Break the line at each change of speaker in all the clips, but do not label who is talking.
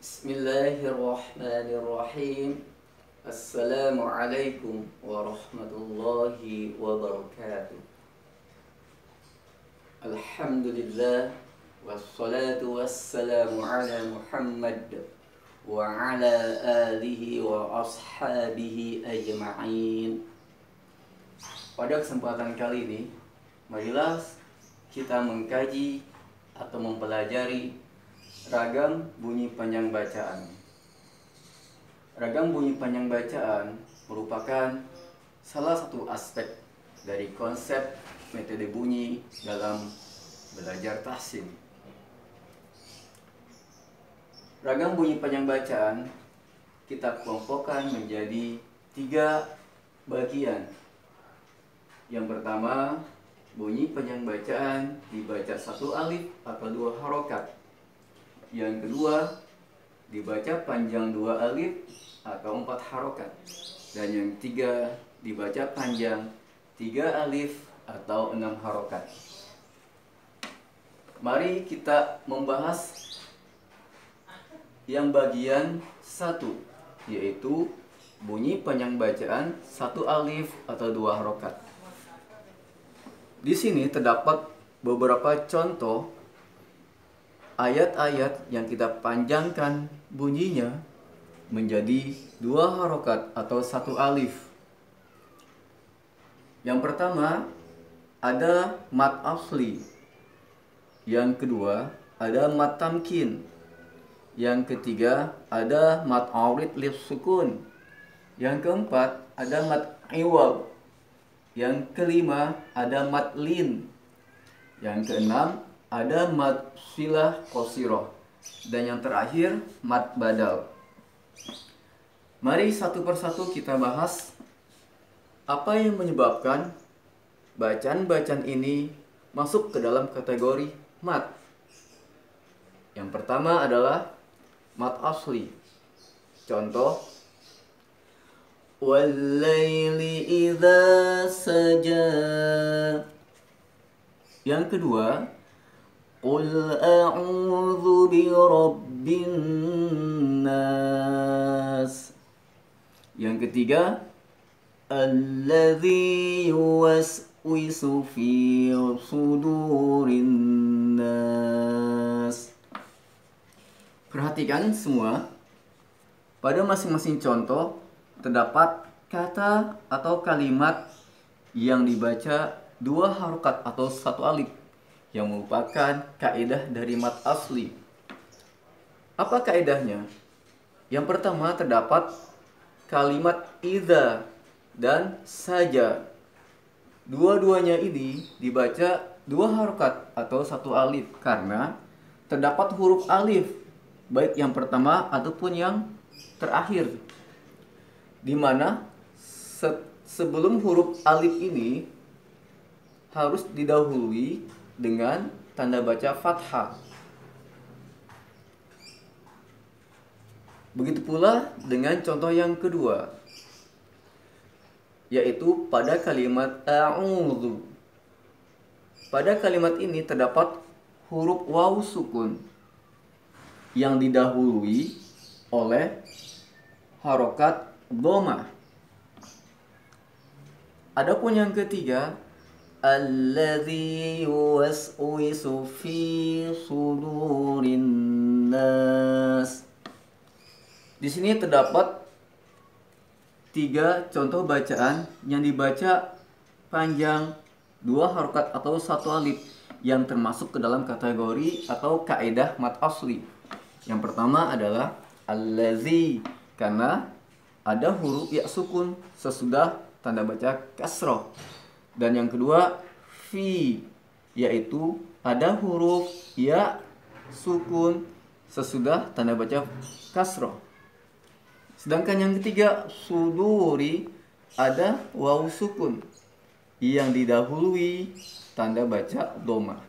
Bismillahirrahmanirrahim. Assalamualaikum warahmatullahi wabarakatuh. Alhamdulillah, wassalatu wassalamu ala Muhammad wa ala alihi wa ashabihi ajma'in. Pada kesempatan kali ini, marilah kita mengkaji atau mempelajari ragam bunyi panjang bacaan. Ragam bunyi panjang bacaan merupakan salah satu aspek dari konsep metode bunyi dalam belajar tahsin. Ragam bunyi panjang bacaan kita kelompokkan menjadi 3 bagian. Yang pertama, bunyi panjang bacaan dibaca 1 alif atau 2 harokat. Yang kedua, dibaca panjang 2 alif atau 4 harokat. Dan yang ketiga, dibaca panjang 3 alif atau 6 harokat. Mari kita membahas yang bagian 1, yaitu bunyi panjang bacaan 1 alif atau 2 harokat. Di sini terdapat beberapa contoh ayat-ayat yang kita panjangkan bunyinya menjadi 2 harokat atau 1 alif. Yang pertama ada mad asli. Yang kedua ada mad tamkin. Yang ketiga ada mad arid lif sukun. Yang keempat ada mad iwad. Yang kelima ada mad lin. Yang keenam ada mad silah qasiroh. Dan yang terakhir mad badal. Mari satu persatu kita bahas apa yang menyebabkan bacaan-bacaan ini masuk ke dalam kategori mad. Yang pertama adalah mad asli. Contoh, wal-laili idza saja. Yang kedua, qul a'udzu birabbin nas. Yang ketiga, alladzi yuwaswisu fi sudurin nas. Perhatikan semua, pada masing-masing contoh terdapat kata atau kalimat yang dibaca 2 harokat atau 1 alif, yang merupakan kaidah dari mad asli. Apa kaidahnya? Yang pertama terdapat kalimat idza dan saja. Dua-duanya ini dibaca 2 harokat atau 1 alif karena terdapat huruf alif baik yang pertama ataupun yang terakhir, di mana sebelum huruf alif ini harus didahului dengan tanda baca fathah. Begitu pula dengan contoh yang kedua, yaitu pada kalimat a'udzu. Pada kalimat ini terdapat huruf waw sukun yang didahului oleh harokat dhamma. Adapun yang ketiga, alladzi yuwaswisu fi sudurin nas. Di sini terdapat 3 contoh bacaan yang dibaca panjang 2 harokat atau 1 alif yang termasuk ke dalam kategori atau kaidah mad asli. Yang pertama adalah alladzi, karena ada huruf ya sukun sesudah tanda baca kasroh. Dan yang kedua fi, yaitu ada huruf ya sukun sesudah tanda baca kasroh. Sedangkan yang ketiga suduri, ada waw sukun yang didahului tanda baca dhamma.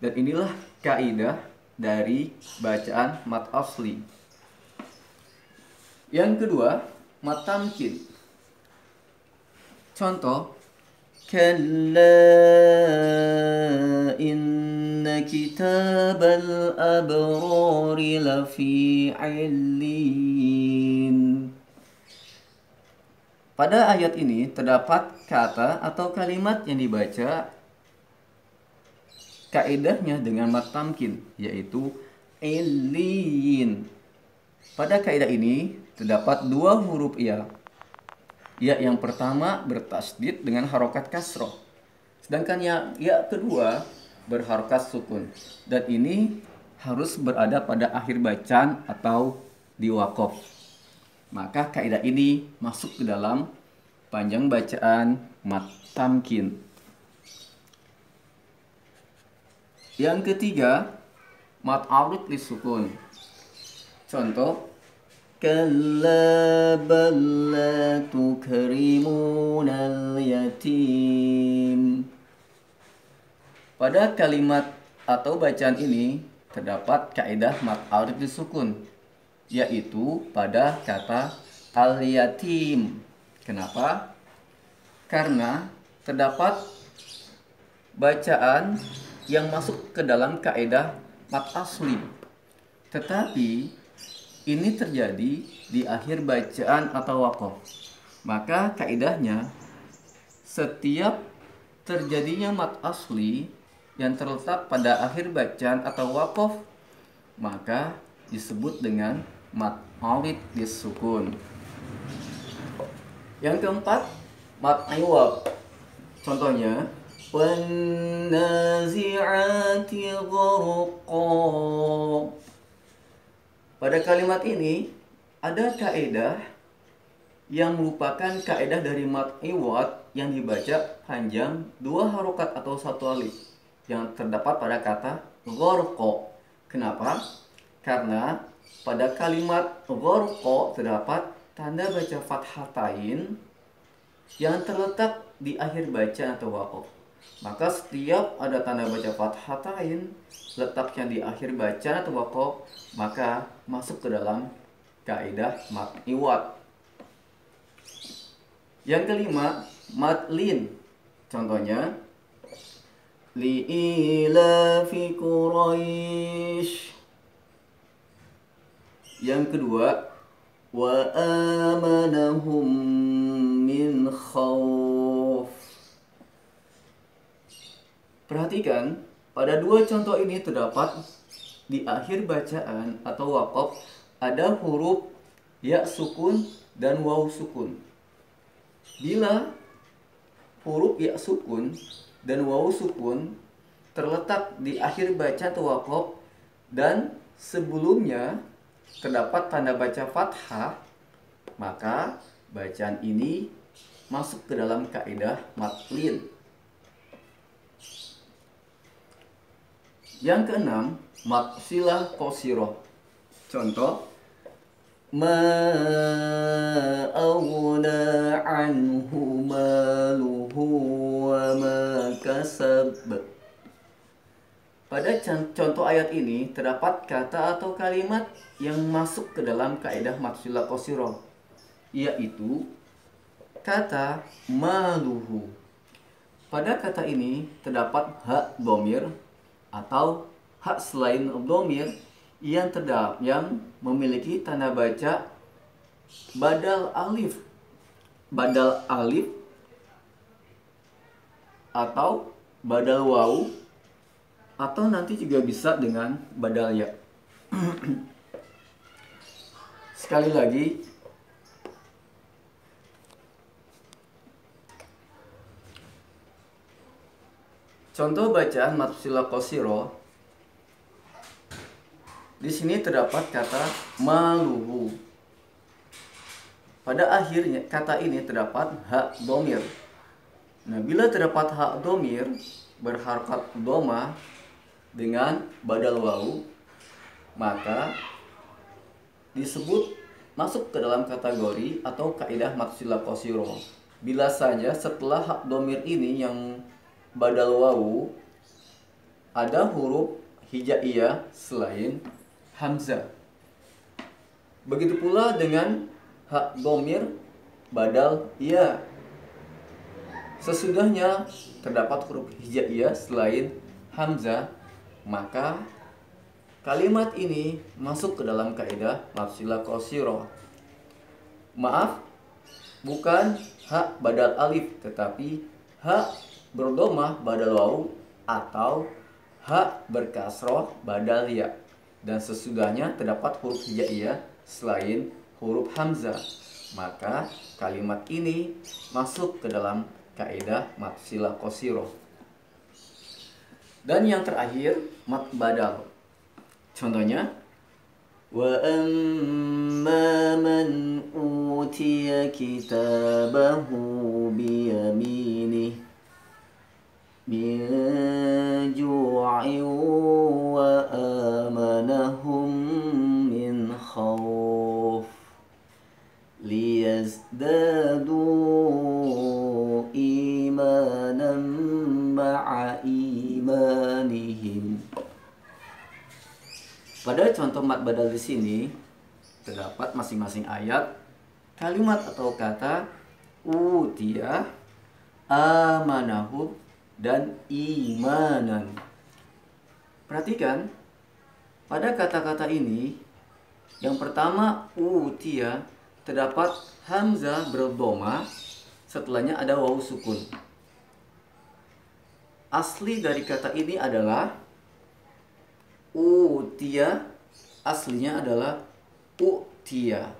Dan inilah kaidah dari bacaan mad asli. Yang kedua, mad tamkin. Contoh, كلا إن كتاب الأبرار لفي علين. Pada ayat ini terdapat kata atau kalimat yang dibaca kaedahnya dengan mad tamkin, yaitu illiyin. Pada kaidah ini terdapat dua huruf ya. Ya yang pertama bertasdid dengan harokat kasroh, sedangkan ya kedua berharokat sukun. Dan ini harus berada pada akhir bacaan atau di wakof. Maka kaidah ini masuk ke dalam panjang bacaan mad tamkin. Yang ketiga, mad arid lisukun. Contoh, kalla bal la tukrimunal yatim. Pada kalimat atau bacaan ini terdapat kaidah mad arid lisukun, yaitu pada kata al-yatim. Kenapa? Karena terdapat bacaan yang masuk ke dalam kaidah mad asli. Tetapi ini terjadi di akhir bacaan atau wakof. Maka kaidahnya setiap terjadinya mad asli yang terletak pada akhir bacaan atau wakof, maka disebut dengan mad arid lisukun. Yang keempat, mad iwab. Contohnya, wannazi'ati gharqa. Pada kalimat ini ada kaidah yang merupakan kaidah dari mad iwad yang dibaca panjang dua harokat atau satu alif yang terdapat pada kata gharqa. Kenapa? Karena pada kalimat gharqa terdapat tanda baca fathatain yang terletak di akhir bacaan atau wakof. Maka setiap ada tanda baca fathatain letaknya di akhir bacaan atau wakof, maka masuk ke dalam kaidah mad iwad. Yang kelima, mad lin. Contohnya, li'ilafi Quraisy. Yang kedua, wa amanahum min khauf. Perhatikan, pada dua contoh ini terdapat di akhir bacaan atau wakof ada huruf ya sukun dan waw sukun. Bila huruf ya sukun dan waw sukun terletak di akhir bacaan atau wakof dan sebelumnya terdapat tanda baca fathah, maka bacaan ini masuk ke dalam kaidah mad lin. Yang keenam, mad silah qasiroh. Contoh, ma aghna anhu maluhu wa ma kasab. Pada contoh ayat ini terdapat kata atau kalimat yang masuk ke dalam kaidah mad silah qasiroh, yaitu kata maluhu. Pada kata ini terdapat hak dhamir atau hak selain dhamir yang memiliki tanda baca badal alif atau badal waw, atau nanti juga bisa dengan badal ya. Sekali lagi, contoh bacaan mad silah qasiroh. Di sini terdapat kata maluhu. Pada akhirnya kata ini terdapat hak dhamir. Nah, bila terdapat hak dhamir berharokat dhamma dengan badal waw, maka disebut masuk ke dalam kategori atau kaidah mad silah qasiroh. Bila saja setelah hak dhamir ini yang badal waw ada huruf hijaiyah selain hamzah. Begitu pula dengan hak dhamir badal ya. Sesudahnya terdapat huruf hijaiyah selain hamzah, maka kalimat ini masuk ke dalam kaidah mafsilah qasirah. Maaf, bukan ha badal alif, tetapi ha berdomah badal waw atau ha berkasroh badal ya. Dan sesudahnya terdapat huruf hijaiyah selain huruf hamzah, maka kalimat ini masuk ke dalam kaidah mafsilah qasirah. Dan yang terakhir mat badal. Contohnya, wa amma man utiya kitabahu biyaminih min ju'in wa amanahum min khawf liyazdadu imanan ma'a imanihim. Pada contoh mat badal di sini terdapat masing-masing ayat kalimat atau kata utiya, amanahu, dan imanan. Perhatikan pada kata-kata ini, yang pertama utiya terdapat hamzah berdoma, setelahnya ada waw sukun. Asli dari kata ini adalah utiya, aslinya adalah utiya.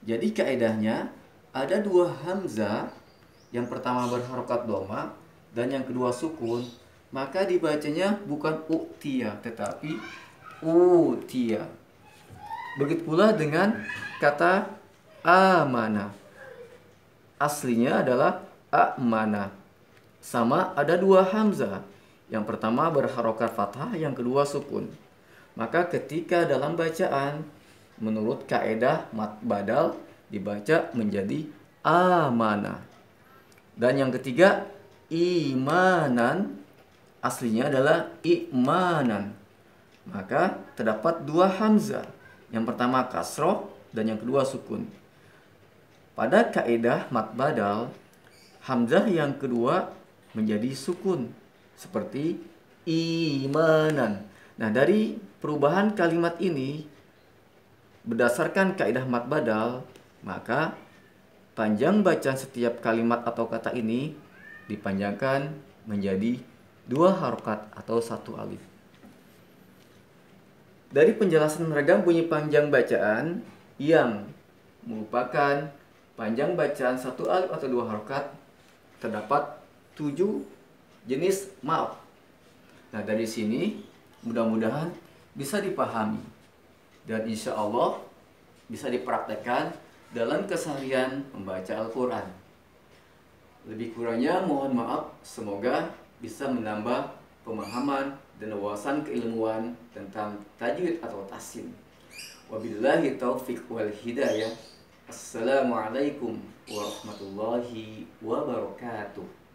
Jadi kaedahnya ada dua hamzah, yang pertama berharokat doma dan yang kedua sukun, maka dibacanya bukan utiya tetapi utiya. Begitu pula dengan kata amana, aslinya adalah amana. Sama ada dua hamzah, yang pertama berharokat fathah, yang kedua sukun. Maka ketika dalam bacaan menurut kaedah mat badal dibaca menjadi amana. Dan yang ketiga imanan, aslinya adalah imanan. Maka terdapat dua hamzah, yang pertama kasroh dan yang kedua sukun. Pada kaedah mat badal, hamzah yang kedua menjadi sukun seperti imanan. Nah, dari perubahan kalimat ini berdasarkan kaidah mat badal, maka panjang bacaan setiap kalimat atau kata ini dipanjangkan menjadi dua harokat atau satu alif. Dari penjelasan ragam bunyi panjang bacaan yang merupakan panjang bacaan satu alif atau dua harokat, terdapat 7 jenis maaf. Nah, dari sini mudah-mudahan bisa dipahami dan insya Allah bisa dipraktekkan dalam keseharian membaca Al-Quran. Lebih kurangnya mohon maaf, semoga bisa menambah pemahaman dan wawasan keilmuan tentang tajwid atau tahsin. Wabillahi taufiq wal hidayah. Assalamualaikum warahmatullahi wabarakatuh.